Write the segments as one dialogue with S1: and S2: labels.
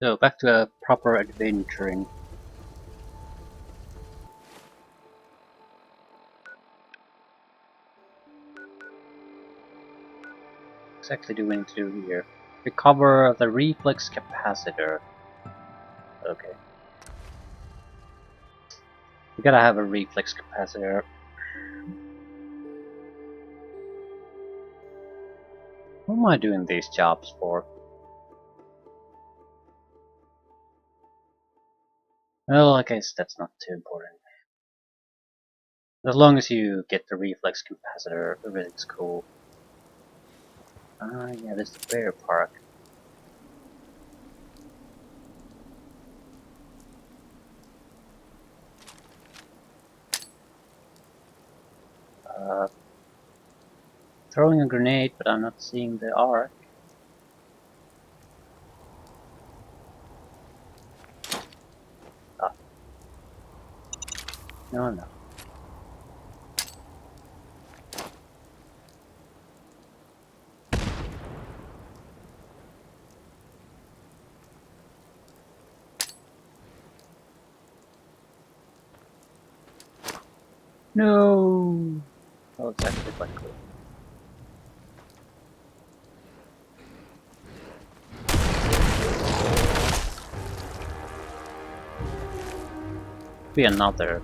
S1: So back to a proper adventuring. What's exactly do we need to do here? Recover the reflex capacitor. Okay. We gotta have a reflex capacitor. What am I doing these jobs for? Well, I guess that's not too important. As long as you get the reflex capacitor, everything's cool. Ah, yeah, this is the bear park. Uh, Throwing a grenade, but I'm not seeing the arc. Ah, no, no. No! Oh, it's actually quite cool. Be another.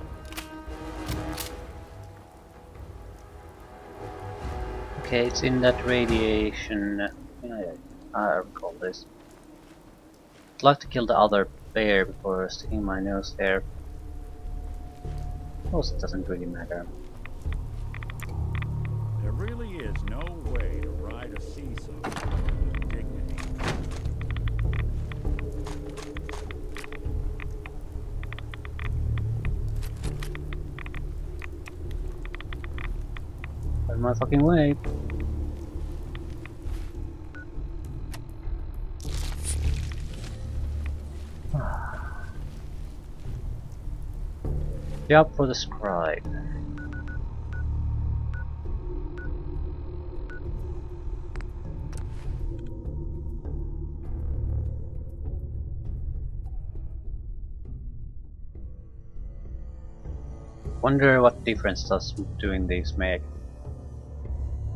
S1: Okay, it's in that radiation. Yeah, I recall this. I'd like to kill the other bear before sticking my nose there. Also, it doesn't really matter.
S2: There really is no way to ride a seesaw with dignity. Out of my fucking way. Job for the scribe. Wonder what difference does doing this make?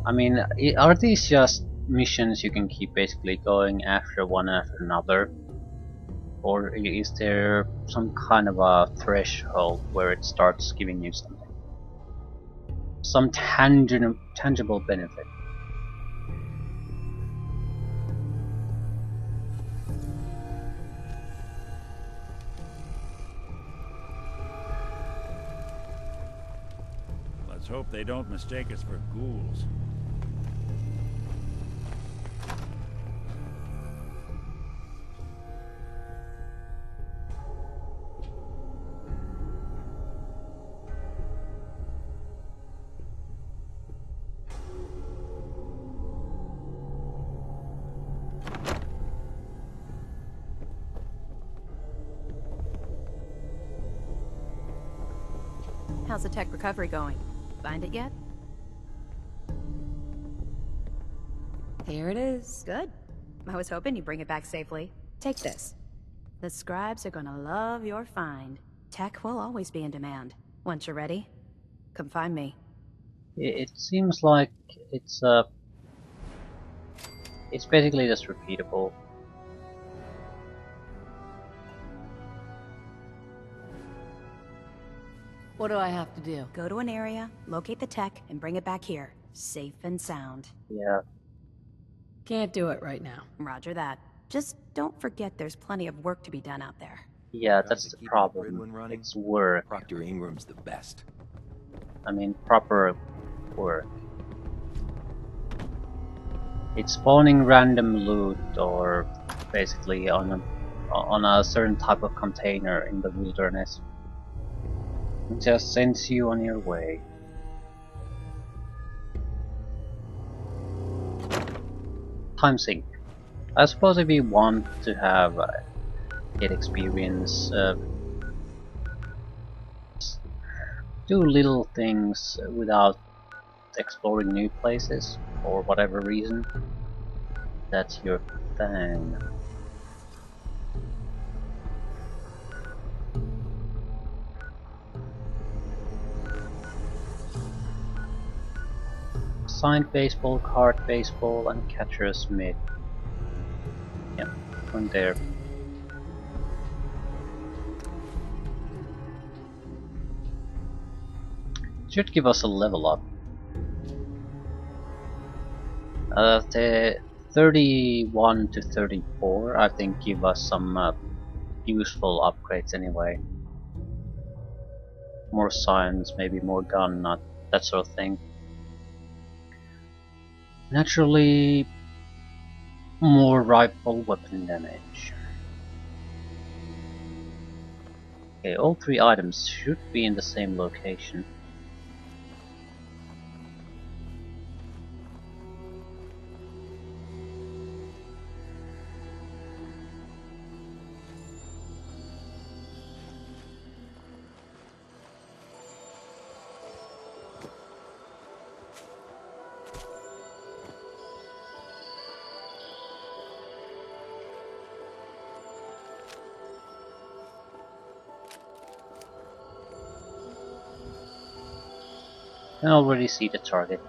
S2: I mean, are these just missions you can keep basically going after one after another? Or is there some kind of a threshold where it starts giving you something? Some tangible benefit? Let's hope they don't mistake us for ghouls.
S3: How's the tech recovery going? Find it yet?
S4: Here it is.
S3: Good. I was hoping you'd bring it back safely. Take this. The scribes are gonna love your find. Tech will always be in demand. Once you're ready, come find me.
S1: It seems like it's it's basically just repeatable.
S4: What do I have to do?
S3: Go to an area, locate the tech, and bring it back here. Safe and sound.
S1: Yeah,
S4: Can't do it right now.
S3: Roger that. Just don't forget there's plenty of work to be done out there.
S1: yeah,
S5: Trying
S1: that's
S5: to
S1: the
S5: keep the grid
S1: problem.
S5: one running?
S1: It's work.
S5: Proctor Ingram's the best.
S1: I mean, proper work. It's spawning random loot, or basically on a certain type of container in the wilderness. It just sends you on your way. Time sink. I suppose if you want to have get experience, do little things without exploring new places for whatever reason. That's your thing.
S2: signed baseball, card baseball, and catcher's mitt. Yep, one there. Should give us a level up. The 31 to 34, I think, give us some useful upgrades anyway. More science, maybe more gun, not that sort of thing. Naturally, more rifle weapon damage. Okay, all three items should be in the same location. I already see the target.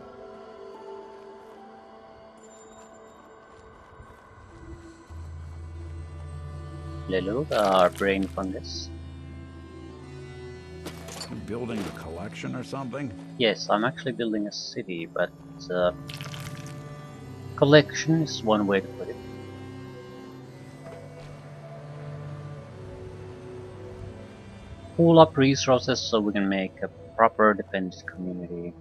S2: Lilo, our brain fungus.
S5: You building a collection or something?
S2: Yes, I'm actually building a city, but collection is one way to put it. Pool up resources so we can make a proper defended community.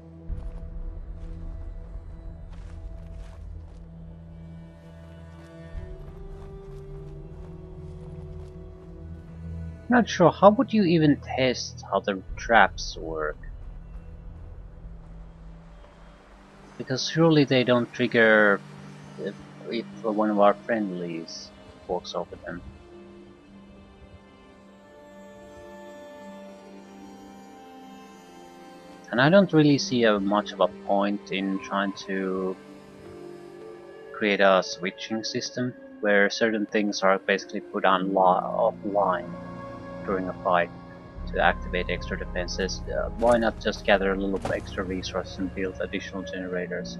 S2: Not sure, how would you even test how the traps work? Because surely they don't trigger if one of our friendlies walks over them. And I don't really see much of a point in trying to create a switching system where certain things are basically put on offline during a fight to activate extra defenses. Why not just gather a little extra resources and build additional generators?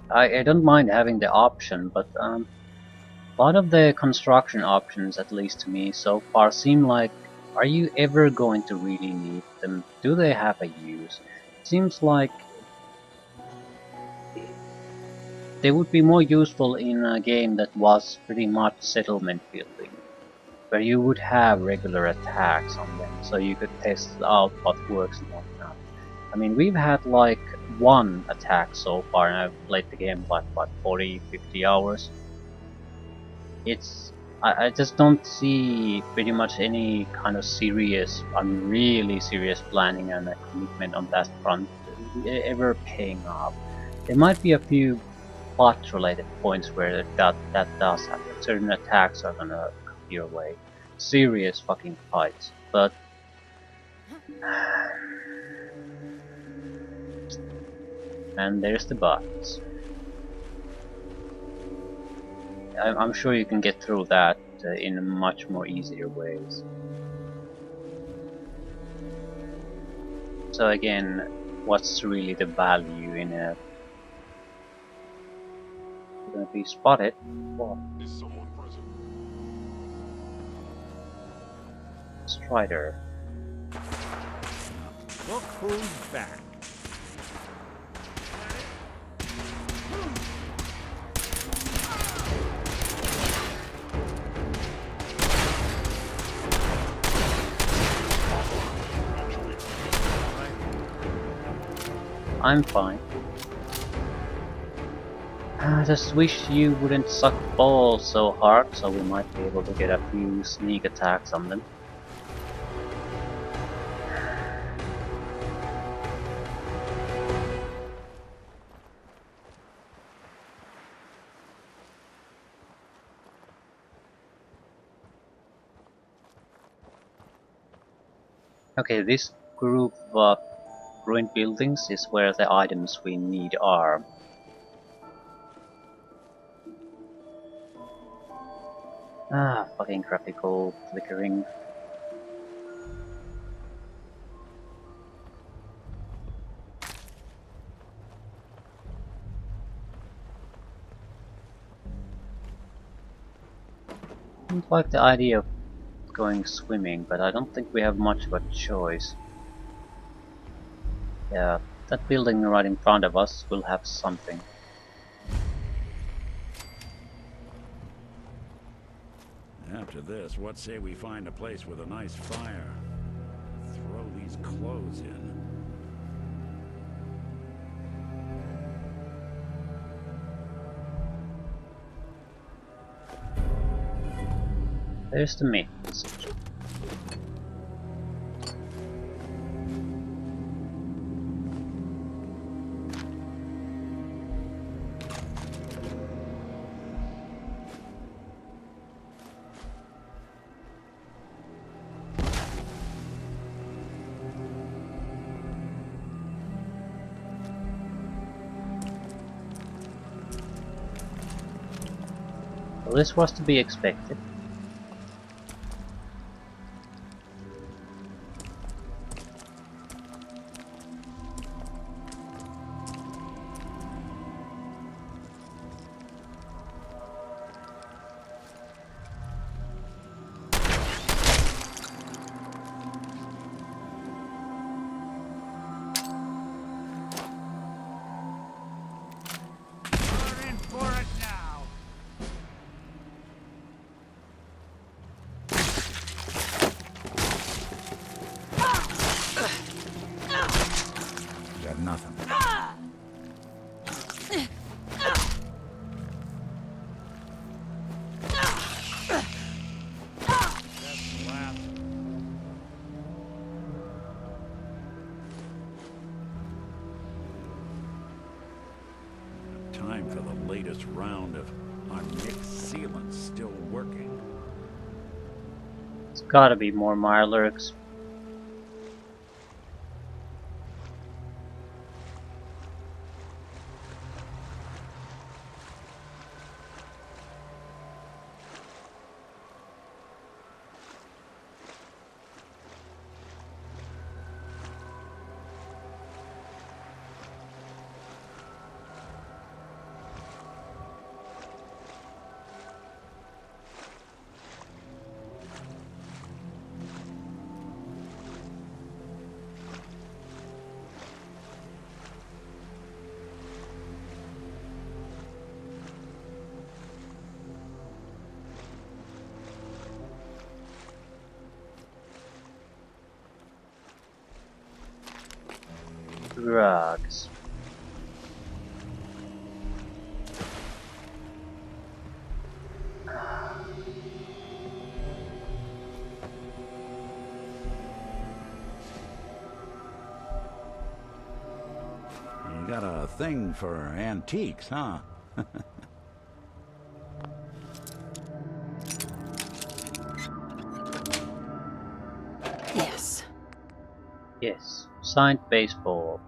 S2: I don't mind having the option, but a lot of the construction options, at least to me so far, seem like, are you ever going to really need them? Do they have a use? It seems like they would be more useful in a game that was pretty much settlement building, where you would have regular attacks on them, so you could test out what works and what not. I mean, we've had like one attack so far, and I've played the game like, what, 40, 50 hours? I just don't see pretty much any kind of serious, really serious planning and a commitment on that front ever paying off. There might be a few plot related points where that does happen. Certain attacks are gonna come your way. Serious fucking fights. But and there's the buts. I'm sure you can get through that in much more easier ways. So again, what's really the value in a gonna be spotted? What?
S6: Is someone present?
S2: Strider.
S5: Look who's back.
S2: I'm fine. I just wish you wouldn't suck balls so hard, so we might be able to get a few sneak attacks on them. Okay, this group of ruined buildings is where the items we need are. Ah, fucking graphical flickering.
S1: don't like the idea of going swimming, but I don't think we have much of a choice. Yeah, that building right in front of us will have something.
S5: After this, what say we find a place with a nice fire? Throw these clothes in.
S1: There's the main message. Well, this was to be expected.
S5: We're in for it now. Got nothing. That's last. Time for the latest round of our mixed sealant still working.
S1: It's gotta be more Mirelurks. Drugs.
S5: You got a thing for antiques, huh?
S4: Yes.
S1: Yes, signed baseball.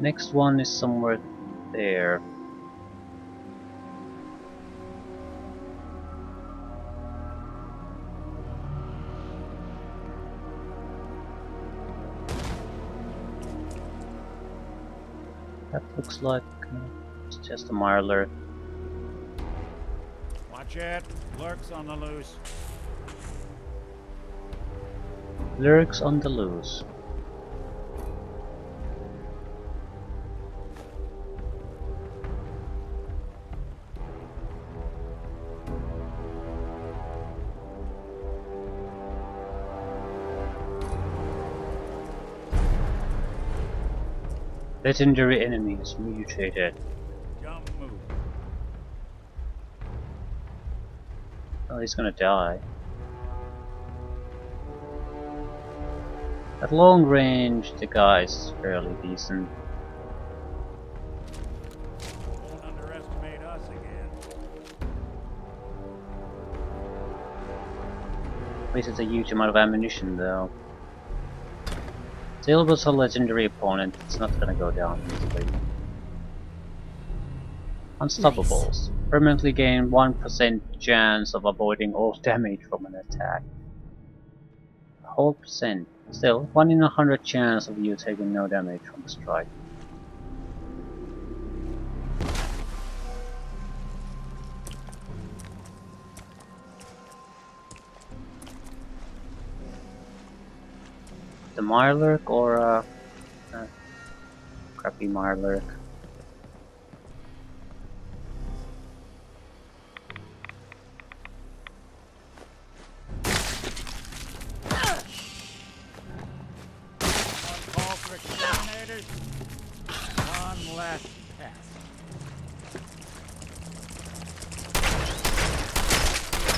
S1: Next one is somewhere there. That looks like it's just a Mirelurk.
S5: Watch it. Lurks on the loose.
S1: Lurks on the loose. Legendary enemies mutated.
S5: Jump move.
S1: Oh, he's gonna die. At long range, the guy's fairly decent.
S5: Won't underestimate us again.
S1: Wasted a huge amount of ammunition though. Silver's a legendary opponent, it's not gonna go down easily. Unstoppables. Permanently gain 1% chance of avoiding all damage from an attack. A whole percent. Still, 1 in 100 chance of you taking no damage from a strike.
S2: a Mirelurk or a crappy Mirelurk?
S5: One call for exterminators. One last pass.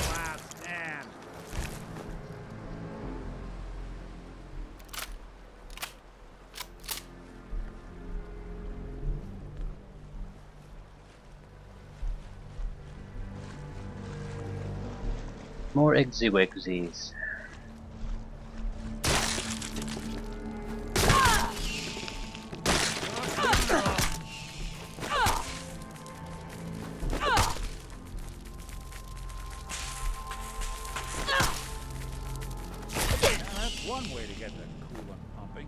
S5: Last stand.
S2: More Eggsy-Wegsies.
S5: That's one way to get the coolant pumping.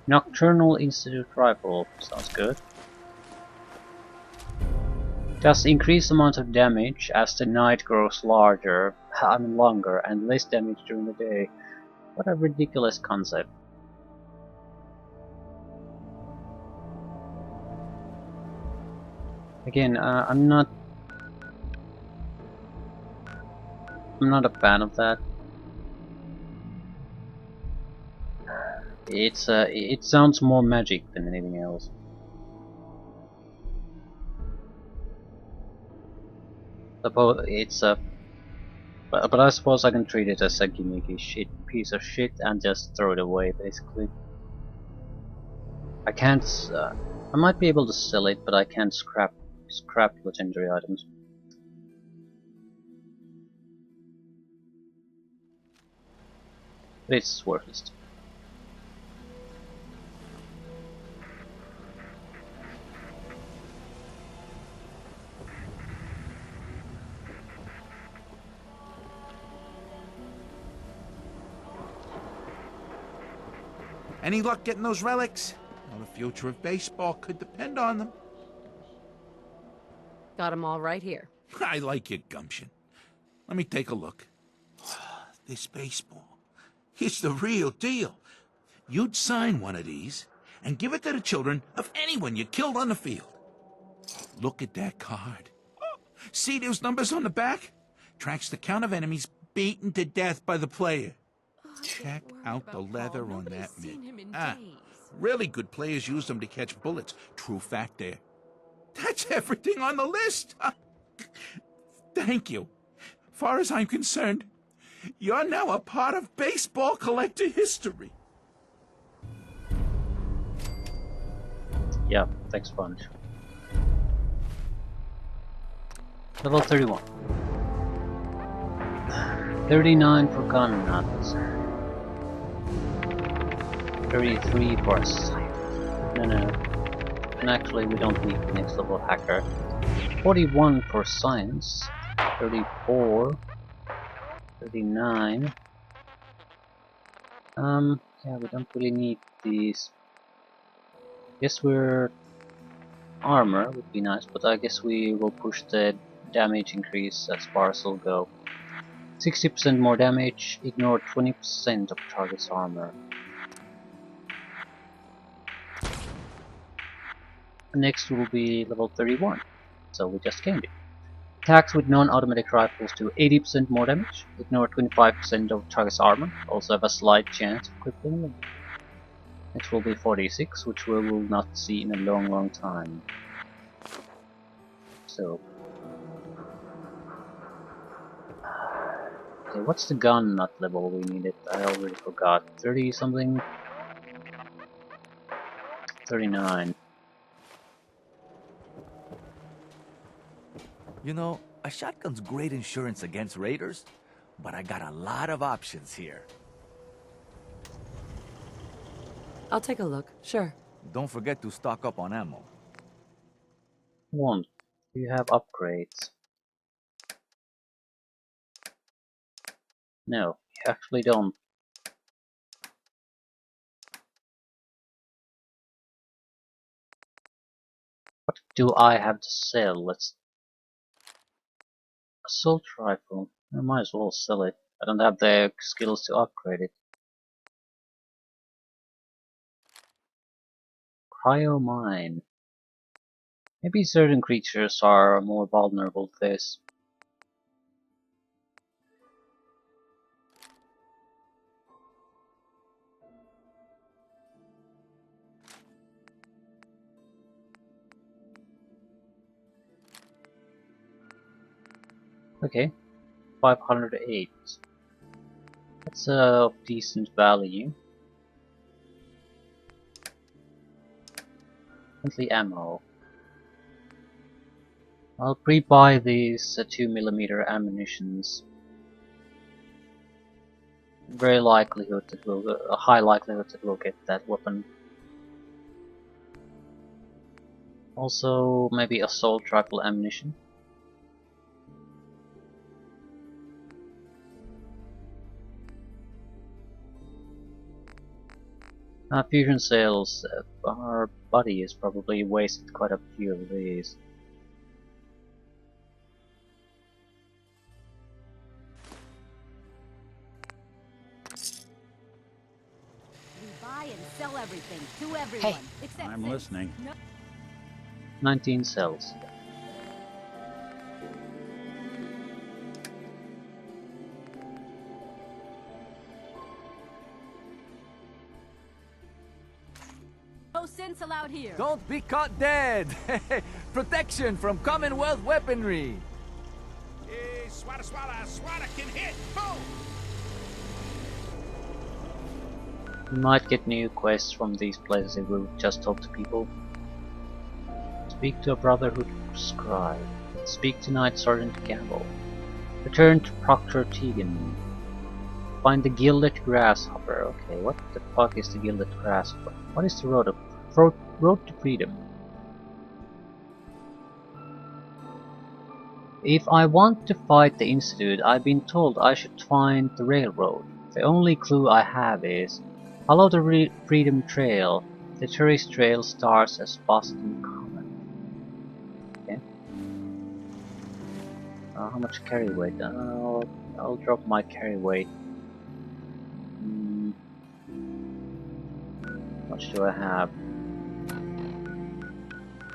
S2: Nocturnal Institute Rifle. Sounds good. Does increased amount of damage as the night grows longer and less damage during the day. What a ridiculous concept. Again, I'm not a fan of that. It sounds more magic than anything else. But I suppose I can treat it as a gimmicky piece of shit and just throw it away, basically. I can't. I might be able to sell it, but I can't scrap legendary items. But it's worthless.
S6: Any luck getting those relics? Well, the future of baseball could depend on them.
S4: Got 'em all right here.
S6: I like your gumption. Let me take a look. This baseball, it's the real deal. You'd sign one of these and give it to the children of anyone you killed on the field. Look at that card. See those numbers on the back? Tracks the count of enemies beaten to death by the player. Check out the leather on that mitt. Really good players use them to catch bullets. True fact there. That's everything on the list. Thank you. Far as I'm concerned, you're now a part of baseball collector history.
S2: Yeah, thanks bunch. Level 31. 39 for gun nuts. 33 for science. No. And actually we don't need next level hacker. 41 for science. 34. 39. Yeah, we don't really need these. Guess we're armor would be nice, but I guess we will push the damage increase as far as it'll go. 60% more damage, ignore 20% of target's armor. Next will be level 31, so we just gained it. Attacks with non-automatic rifles do 80% more damage, ignore 25% of target's armor, also have a slight chance of crippling them. Next will be 46, which we will not see in a long time. So, okay, what's the gun nut level we needed? I already forgot. 30 something? 39.
S7: You know, a shotgun's great insurance against raiders, but I got a lot of options here.
S4: I'll take a look, sure.
S7: Don't forget to stock up on ammo.
S2: 1. Do you have upgrades? No, you actually don't.
S1: What do I have to sell? Let's... Assault rifle. I might as well sell it. I don't have the skills to upgrade it. Cryo mine. Maybe certain creatures are more vulnerable to this. Okay, 508. That's of decent value. Monthly ammo. I'll pre-buy these 2mm ammunitions. Very likelihood that we'll, a high likelihood that we'll get that weapon. Also, maybe assault rifle ammunition. Fusion cells. Our buddy has probably wasted quite a few of these.
S3: We buy and sell everything to everyone. Except
S5: I'm
S3: Sid.
S5: listening.
S1: 19 cells.
S3: No sense allowed here.
S7: Don't be caught dead! Protection from Commonwealth weaponry!
S6: Hey, swata, swata, swata can hit! Boom!
S1: We might get new quests from these places if we just talk to people. Speak to a Brotherhood scribe. Speak to Knight Sergeant Gamble. Return to Proctor Tegan. Find the Gilded Grasshopper. Okay, what the fuck is the Gilded Grasshopper? What is the road to freedom? If I want to fight the Institute, I've been told I should find the railroad. The only clue I have is follow the Freedom Trail. The tourist trail starts as Boston Common. Okay. How much carry weight? I'll drop my carry weight. How much do I have?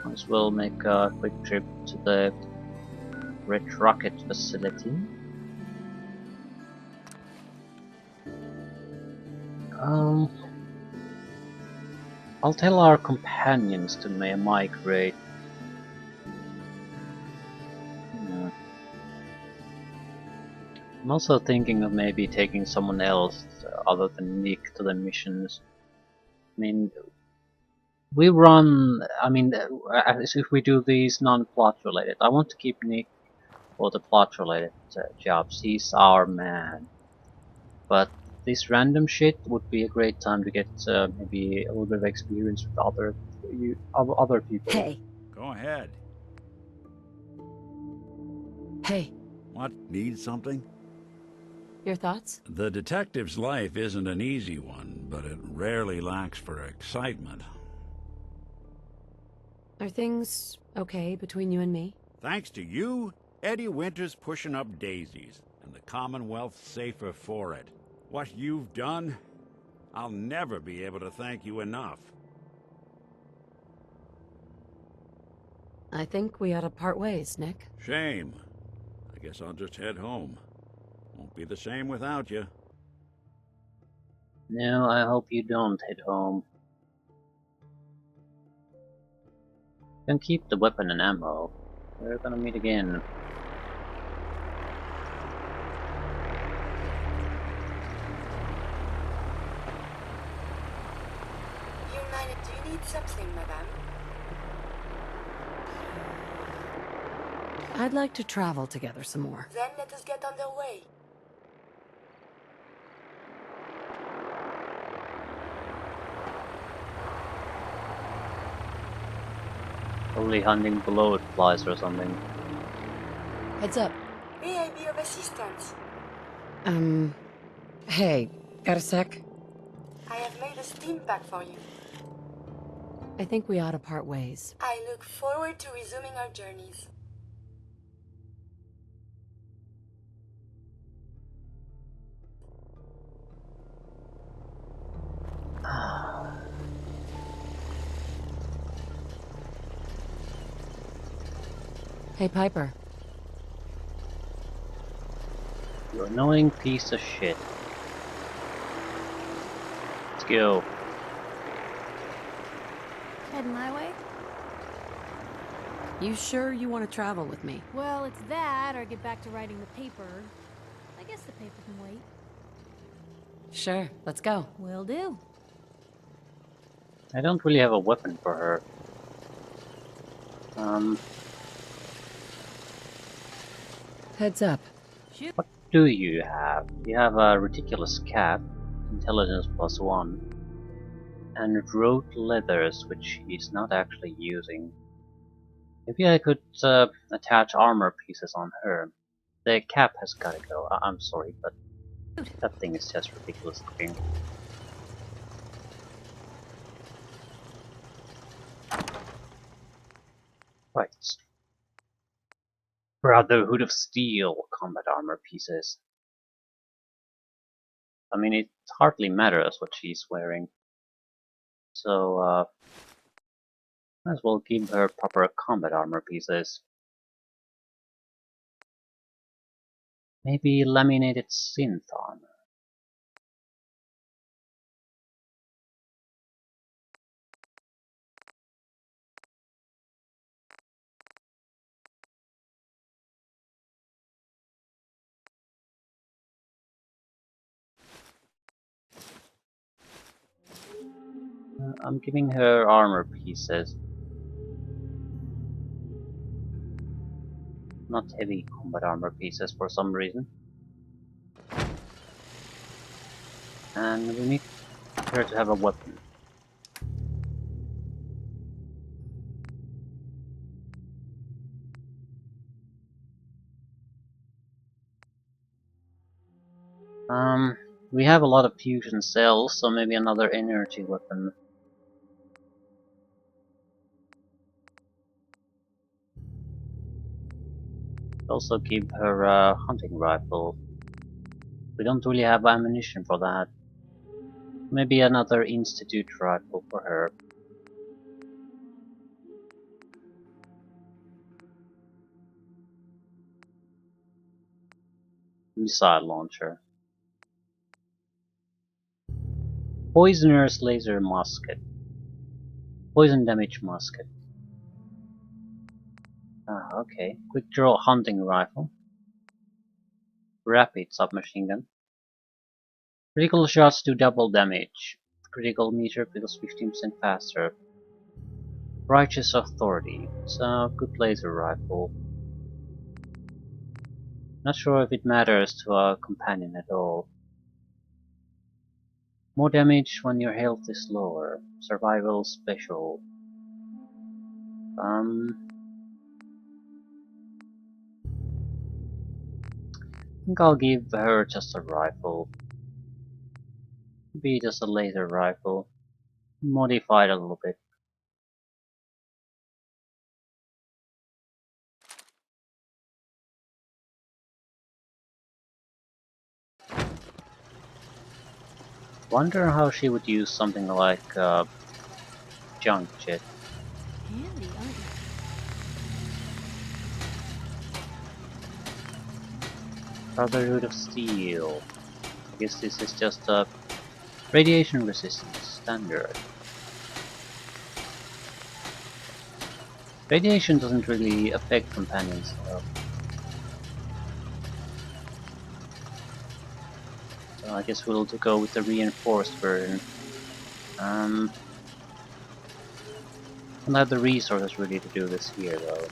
S1: Might as well make a quick trip to the Red Rocket facility. I'll tell our companions to migrate. I'm also thinking of maybe taking someone else other than Nick to the missions. I mean, we run. I mean, as if we do these non-plot related. I want to keep Nick for the plot related jobs. He's our man. But this random shit would be a great time to get maybe a little bit of experience with other people.
S3: Hey.
S5: Go ahead.
S4: Hey,
S5: What? Need something?
S4: your thoughts?
S5: The detective's life isn't an easy one, but it rarely lacks for excitement.
S4: Are things okay between you and me?
S5: Thanks to you, Eddie Winter's pushing up daisies, and the Commonwealth's safer for it. What you've done, I'll never be able to thank you enough.
S4: I think we ought to part ways, Nick.
S5: Shame. I guess I'll just head home. Won't be the same without you.
S1: No, I hope you don't head home. You can keep the weapon and ammo. We're gonna meet again.
S8: Do you need something, madame?
S4: I'd like to travel together some more.
S8: Then let us get underway.
S1: Probably hunting bloat flies or something.
S4: Heads up.
S8: May I be of assistance?
S4: Hey, got a sec?
S8: I have made a steam pack for you.
S4: I think we ought to part ways.
S8: I look forward to resuming our journeys.
S4: Hey, Piper.
S2: You annoying piece of shit. Let's go.
S9: Heading my way?
S4: You sure you want to travel with me?
S9: Well, it's that, or get back to writing the paper. I guess the paper can wait.
S4: Sure, let's go.
S9: Will do.
S2: I don't really have a weapon for her.
S4: Heads up.
S9: Shoot.
S2: What do you have? You have a ridiculous cap, intelligence +1, and road leathers, which he's not actually using. Maybe I could attach armor pieces on her. The cap has gotta go. I'm sorry, but that thing is just ridiculous looking. Right. Brotherhood of Steel combat armor pieces. I mean, it hardly matters what she's wearing. So, might as well give her proper combat armor pieces. Maybe laminated synth armor. I'm giving her armor pieces. Not heavy combat armor pieces for some reason. And we need her to have a weapon. We have a lot of fusion cells, so maybe another energy weapon. Also give her a hunting rifle. We don't really have ammunition for that. Maybe another institute rifle for her. Missile launcher. Poisoner's laser musket. Poison damage musket. Okay. Quick draw hunting rifle. Rapid submachine gun. Critical shots do double damage. Critical meter feels 15% faster. Righteous Authority. It's a good laser rifle. Not sure if it matters to a companion at all. More damage when your health is lower. Survival special. I think I'll give her just a rifle. Maybe just a laser rifle. Modified a little bit. Wonder how she would use something like junk jet.
S9: Handy, aren't you?
S2: Brotherhood of Steel. I guess this is just a radiation resistance standard. Radiation doesn't really affect companions. So I guess we'll go with the reinforced version. Don't have the resources really to do this here though.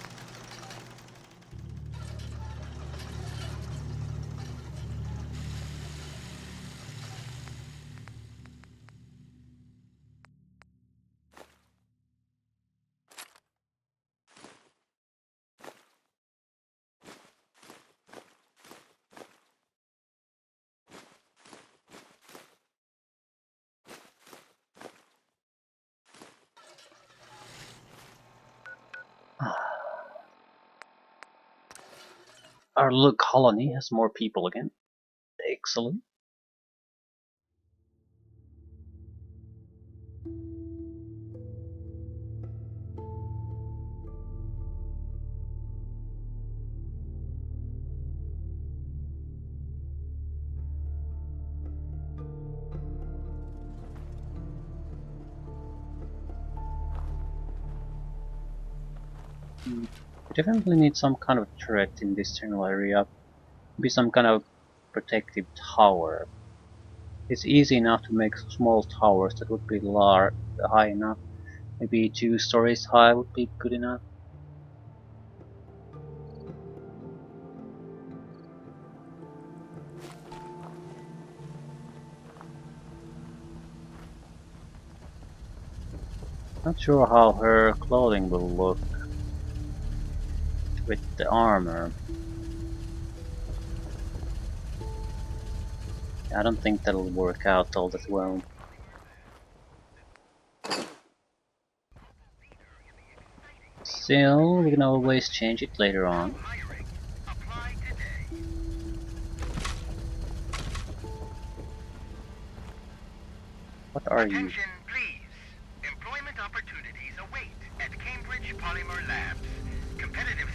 S2: Our little colony has more people again. Excellent. We definitely need some kind of turret in this general area. Maybe some kind of protective tower. It's easy enough to make small towers that would be high enough. Maybe 2 stories high would be good enough. Not sure how her clothing will look with the armor. I don't think that'll work out all that well. Still, we can always change it later on. What are you?
S10: Attention, please. Employment opportunities await at Cambridge Polymer Labs. Competitive.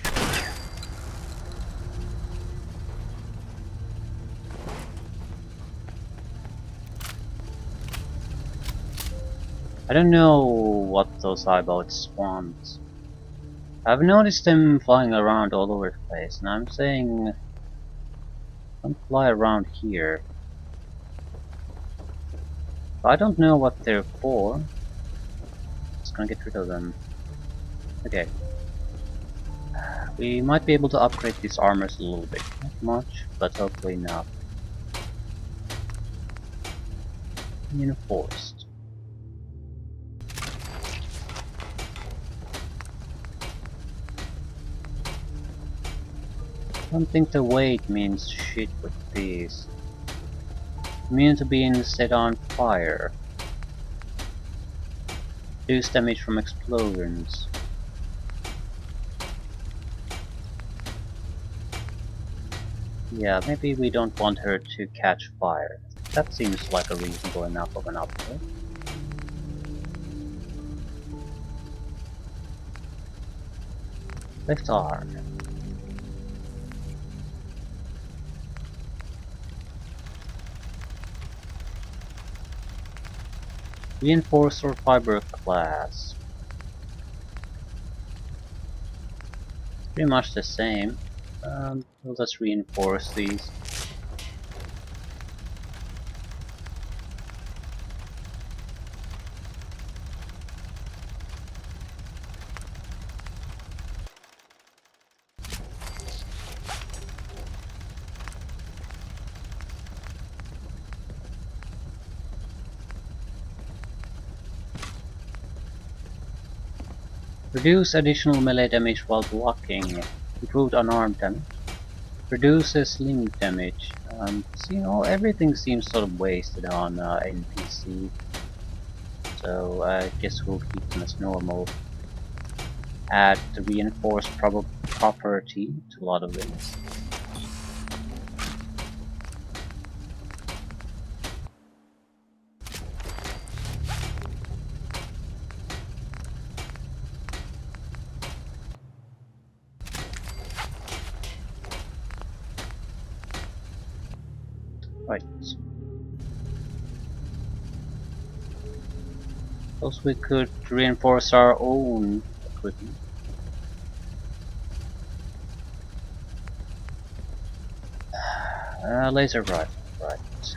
S2: I don't know what those eyeballs want. I've noticed them flying around all over the place, and I'm saying, don't fly around here. I don't know what they're for. Just gonna get rid of them. Okay. We might be able to upgrade these armors a little bit. Not much, but hopefully enough. Reinforced. I don't think the weight means shit with these. Immune to being set on fire. Reduce damage from explosions. Yeah, maybe we don't want her to catch fire. That seems like a reasonable enough of an upgrade. Left arm. Reinforcer fiberglass. Pretty much the same. We'll just reinforce these. Reduce additional melee damage while blocking. Improved unarmed damage. Reduces limb damage. Everything seems sort of wasted on NPC. So I guess we'll keep them as normal. Add the reinforced property to a lot of things. Right. Also, we could reinforce our own equipment. Laser rifle, right.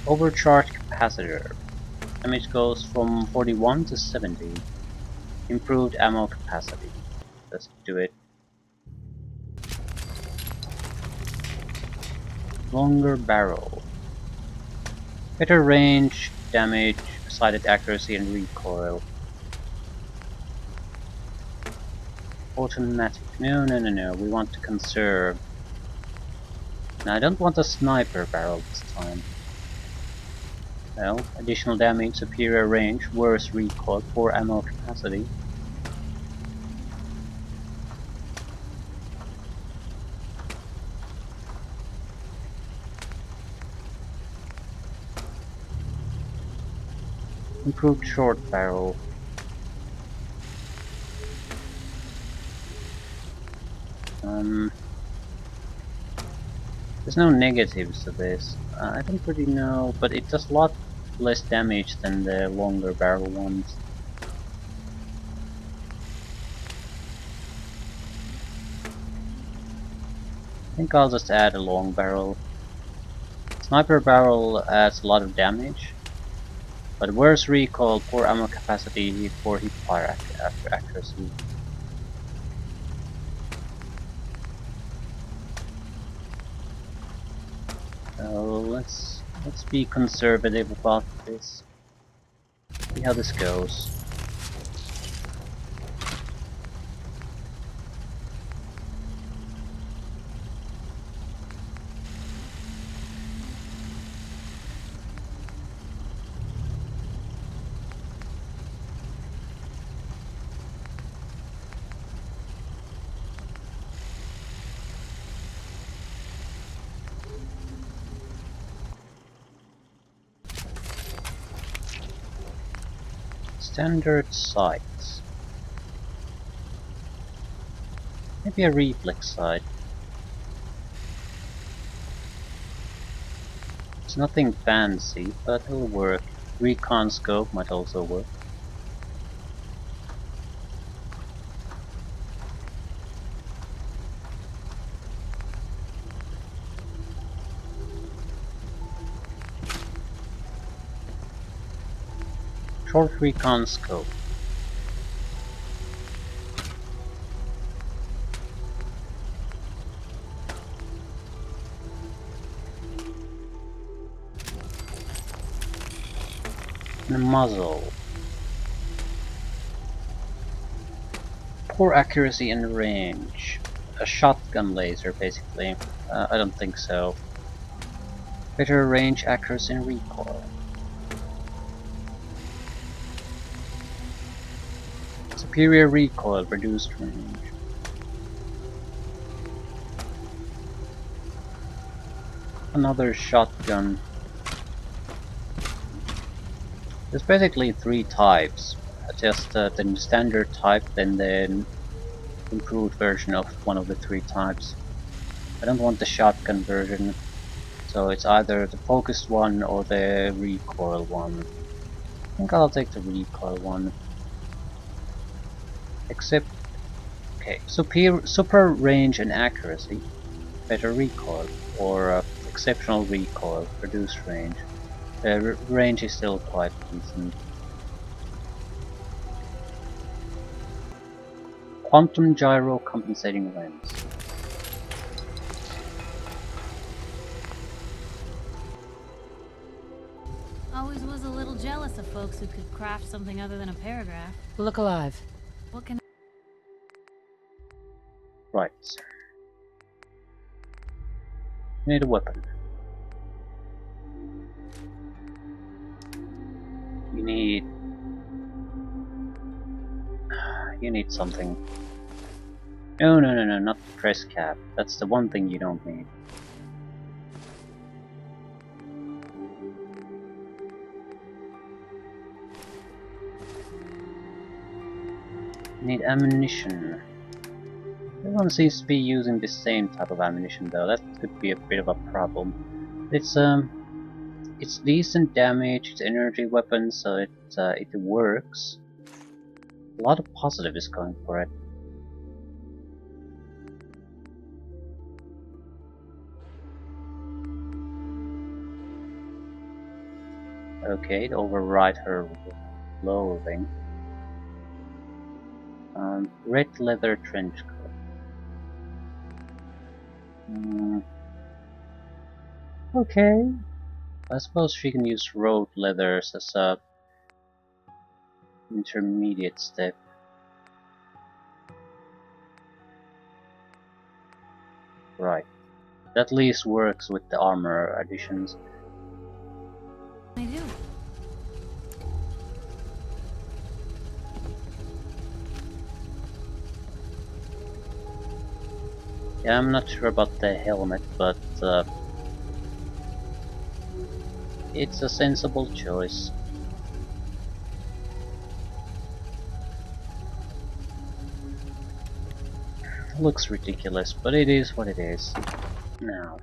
S2: Overcharged capacitor. Damage goes from 41 to 70. Improved ammo capacity. Let's do it. Longer barrel. Better range, damage, sighted accuracy, and recoil. Automatic. No. We want to conserve. Now, I don't want a sniper barrel this time. Well, additional damage, superior range, worse recoil, poor ammo capacity. Improved short barrel. There's no negatives to this. I don't really know, but it does a lot less damage than the longer barrel ones. I think I'll just add a long barrel. Sniper barrel adds a lot of damage, but worse recoil, poor ammo capacity, poor hipfire accuracy. So let's be conservative about this. See how this goes. Standard sights. Maybe a reflex sight. It's nothing fancy, but it'll work. Recon scope might also work. Short recon scope. And a muzzle. Poor accuracy and range. A shotgun laser, basically. I don't think so. Better range, accuracy, and recoil. Superior recoil, reduced range. Another shotgun. There's basically three types. Just the standard type, then the improved version of one of the three types. I don't want the shotgun version, so it's either the focused one or the recoil one. I think I'll take the recoil one. Except, okay, super range and accuracy, better recoil, or exceptional recoil, reduced range. The range is still quite decent. Quantum gyro compensating lens.
S9: Always was a little jealous of folks who could craft something other than a paragraph.
S4: Look alive.
S9: What can
S2: Right. Need a weapon. You need something. No, not the press cap. That's the one thing you don't need. You need ammunition. Everyone seems to be using the same type of ammunition though. That could be a bit of a problem. It's decent damage, it's energy weapon, so it works. A lot of positive is going for it. Okay, to override her loathing. Red leather trench coat. Okay. I suppose she can use road leathers as a intermediate step. Right. That at least works with the armor additions.
S9: I do?
S2: Yeah, I'm not sure about the helmet, but it's a sensible choice. Looks ridiculous, but it is what it is. Now,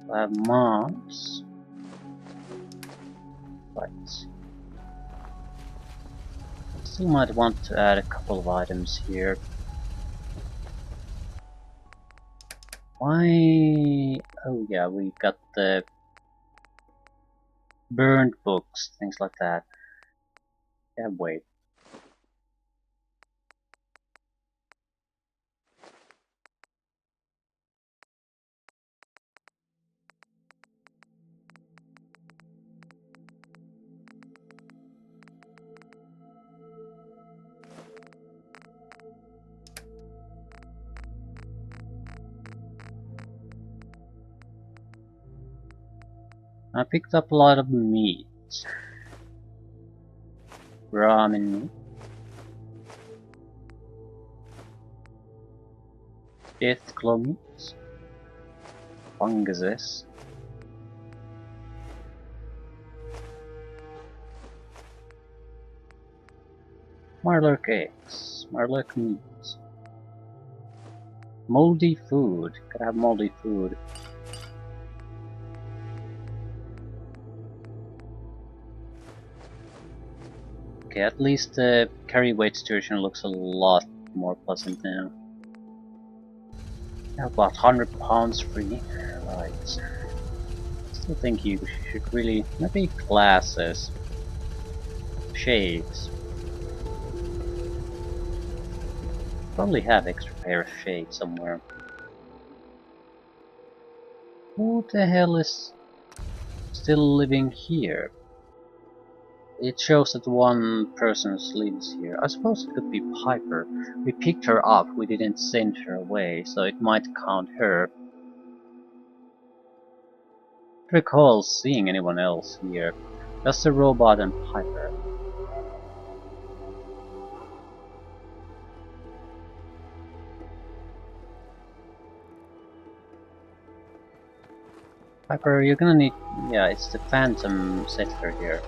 S2: I have mods. Right. Still might want to add a couple of items here. Why? Oh yeah, we got the burned books, things like that. Yeah, wait. I picked up a lot of meat. Ramen meat. Death claw meat. Funguses. Marlock eggs. Marlock meat. Moldy food. Gotta have moldy food. Okay, at least the carry weight station looks a lot more pleasant now. Yeah, about 100 pounds free. Right. Still think you should really, maybe glasses. Shades. Probably have extra pair of shades somewhere. Who the hell is still living here? It shows that one person lives here. I suppose it could be Piper. We picked her up, we didn't send her away, so it might count her. I recall seeing anyone else here. Just the robot and Piper. Piper, you're gonna need... yeah, it's the Phantom Settler here.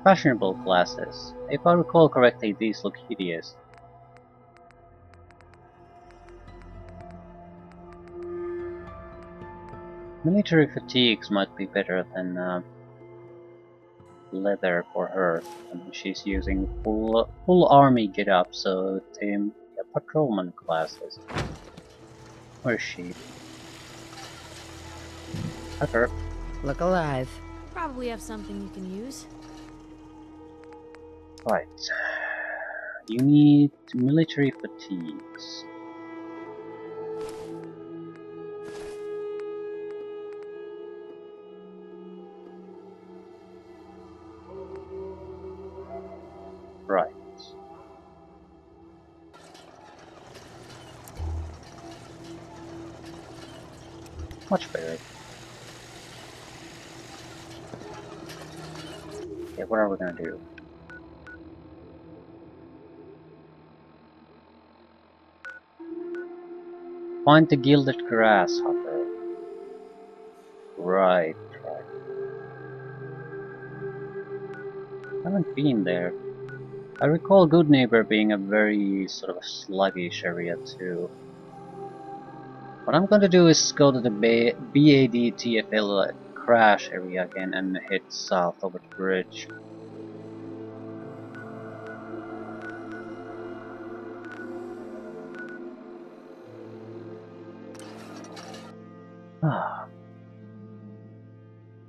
S2: Fashionable glasses. If I recall correctly, these look hideous. Military fatigues might be better than leather for her. I mean, she's using full army getup, so the yeah, patrolman glasses. Where is she? Tucker.
S4: Look alive.
S9: Probably have something you can use.
S2: Right. You need military fatigues. Right. Much better. Okay, what are we gonna do? Find the gilded grasshopper. Right, right. I haven't been there. I recall Good Neighbor being a very sort of sluggish area too. What I'm gonna do is go to the BAD crash area again and head south over the bridge.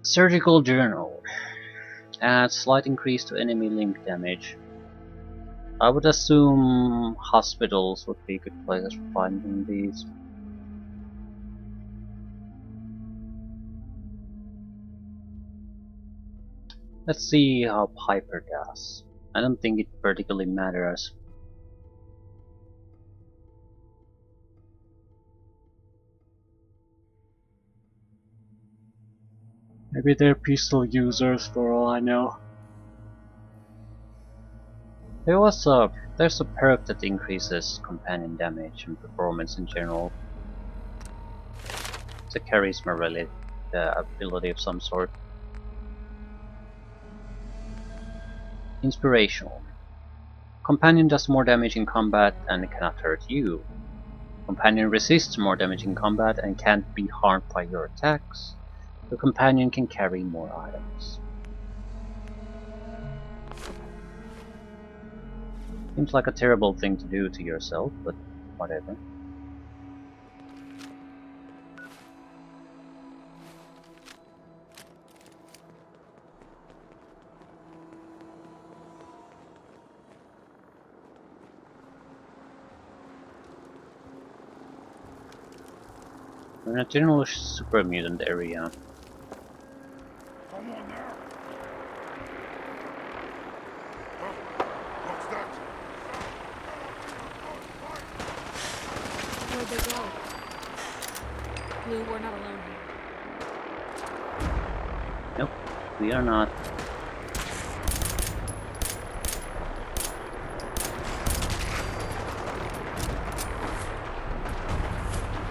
S2: Surgical Journal. Adds slight increase to enemy limb damage. I would assume hospitals would be good places for finding these. Let's see how Piper does. I don't think it particularly matters. Maybe they're pistol users for all I know. There's a perk that increases companion damage and performance in general. It's a charisma related ability of some sort. Inspirational. Companion does more damage in combat and cannot hurt you. Companion resists more damage in combat and can't be harmed by your attacks. The companion can carry more items. Seems like a terrible thing to do to yourself, but whatever. We're in a general super mutant area.
S5: Come on now. What's that?
S9: Where'd they go? Blue, we're not alone here.
S2: Nope, we are not.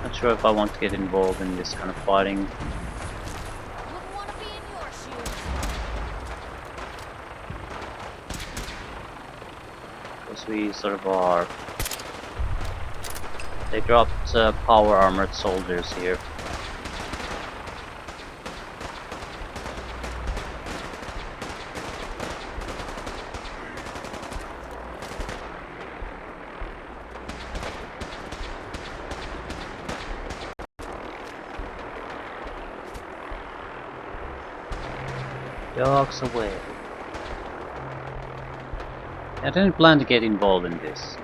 S2: Not sure if I want to get involved in this kind of fighting.
S9: Wouldn't want to be in your shoes.
S2: Because we sort of are. They dropped power armored soldiers here. Dogs away. I didn't plan to get involved in this.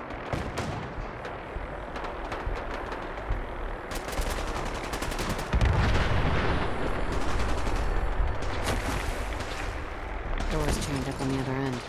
S4: Door's chained up on the other end.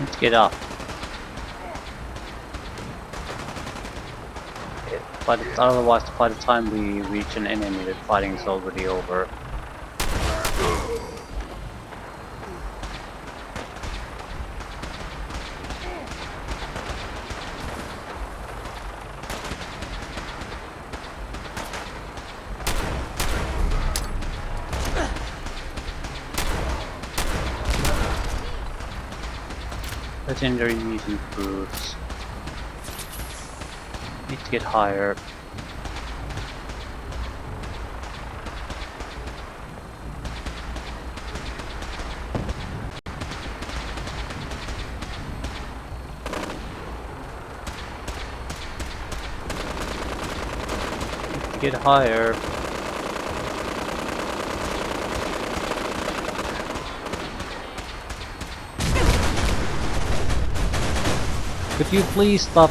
S2: Let's get up. But otherwise, by the time we reach an enemy, the fighting is already over. Legendary mutant brutes. Need to get higher. Need to get higher. Could you please stop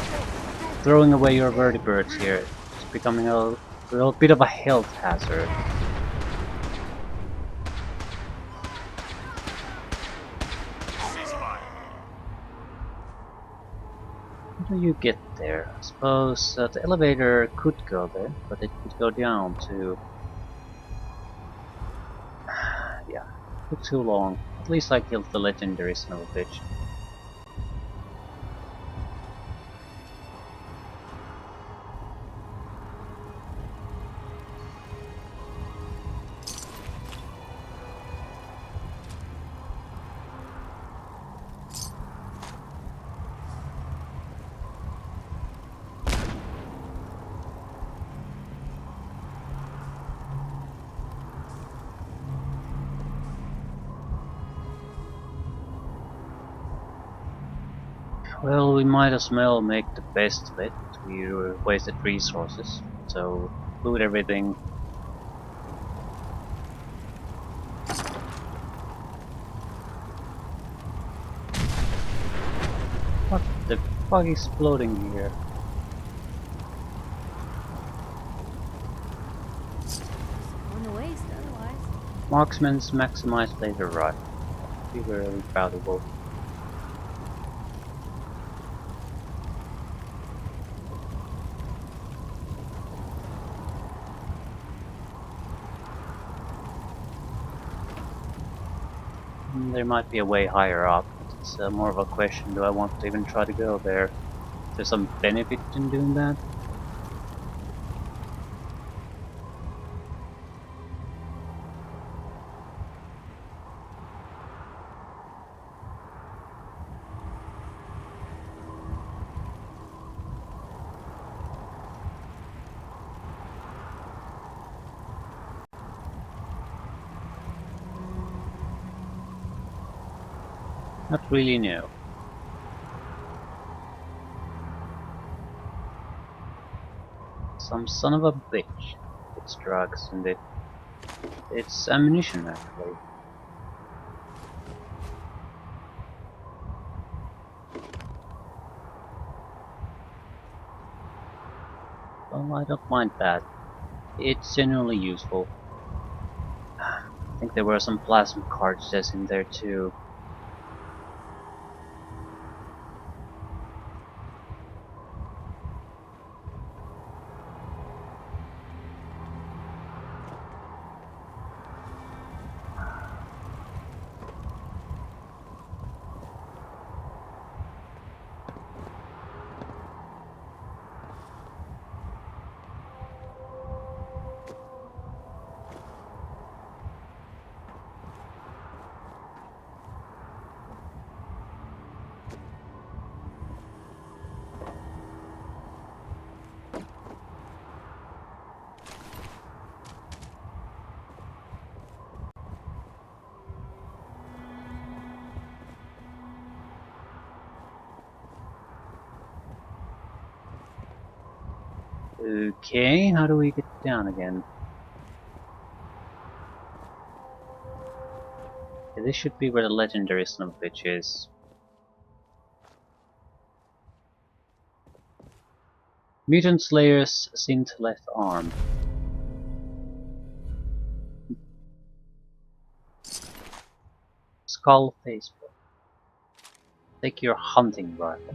S2: throwing away your vertebrates here? It's becoming a little bit of a health hazard. How do you get there? I suppose the elevator could go there, but it could go down too. Yeah, took too long. At least I killed the legendary son of a bitch. Well, we might as well make the best of it. We wasted resources, so loot everything. What the fuck is exploding here?
S9: On the waste, otherwise.
S2: Marksman's maximized laser rifle. Be really valuable. There might be a way higher up. It's more of a question, do I want to even try to go there? Is there some benefit in doing that? Not really, no. Some son of a bitch. It's drugs and it's ammunition actually. Well, I don't mind that. It's genuinely useful. I think there were some plasma cartridges in there too. Okay, how do we get down again? Okay, this should be where the legendary son of a bitch is. Mutant Slayer's synth left arm. Skull faceplate. Take your hunting rifle.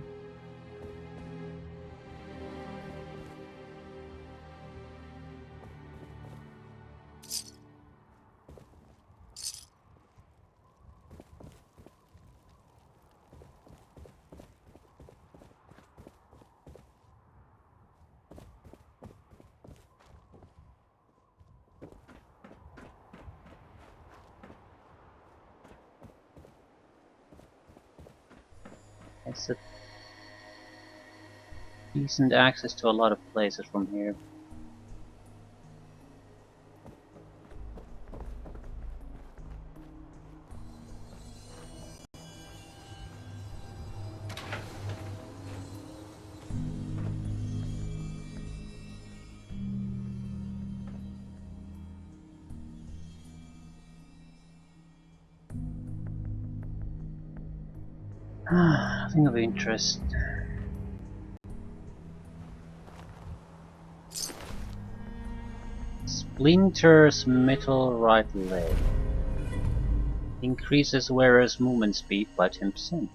S2: It's a decent access to a lot of places from here. Nothing of interest. Splinter's metal right leg. Increases wearer's movement speed by 10%.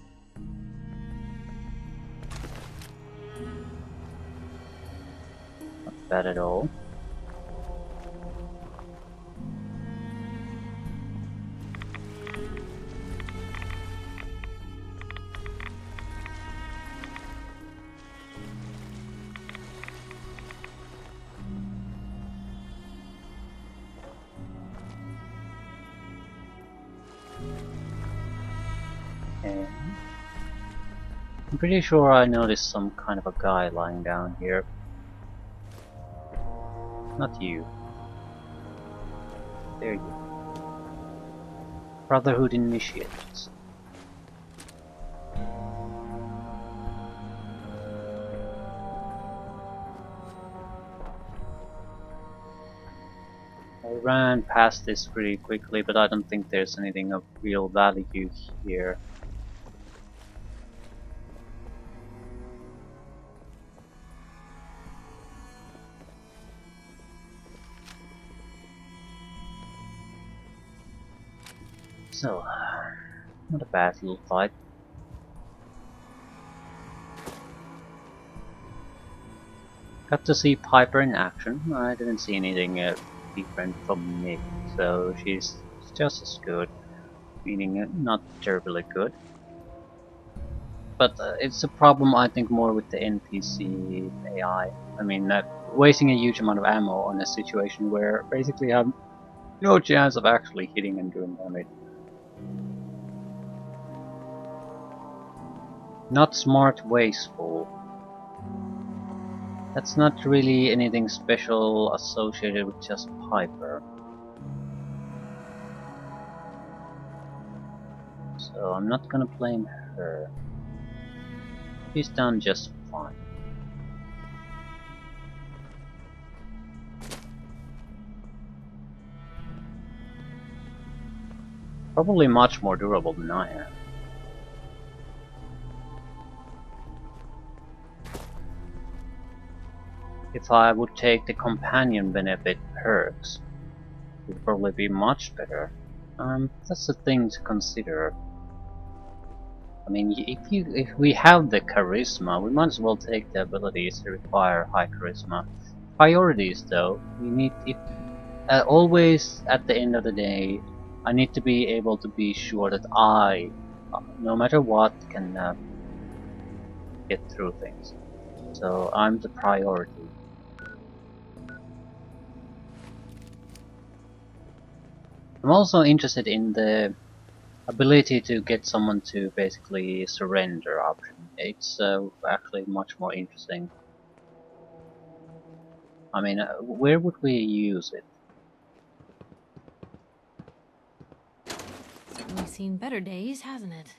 S2: Not bad at all. And I'm pretty sure I noticed some kind of a guy lying down here. Not you. There you are. Brotherhood initiates. I ran past this pretty quickly, but I don't think there's anything of real value here. So, not a bad little fight. Got to see Piper in action. I didn't see anything different from Nick, so she's just as good, meaning not terribly good. But it's a problem, I think, more with the NPC AI. I mean, wasting a huge amount of ammo on a situation where basically I have no chance of actually hitting and doing damage. Not smart, wasteful. That's not really anything special associated with just Piper. So I'm not gonna blame her. She's done just fine. Probably much more durable than I am. If I would take the companion benefit perks, it would probably be much better. That's a thing to consider. I mean, if we have the charisma, we might as well take the abilities that require high charisma. Priorities, though, we need always at the end of the day, I need to be able to be sure that I, no matter what, can get through things. So I'm the priority. I'm also interested in the ability to get someone to basically surrender option. It's actually much more interesting. I mean, where would we use it?
S9: We've seen better days, hasn't it?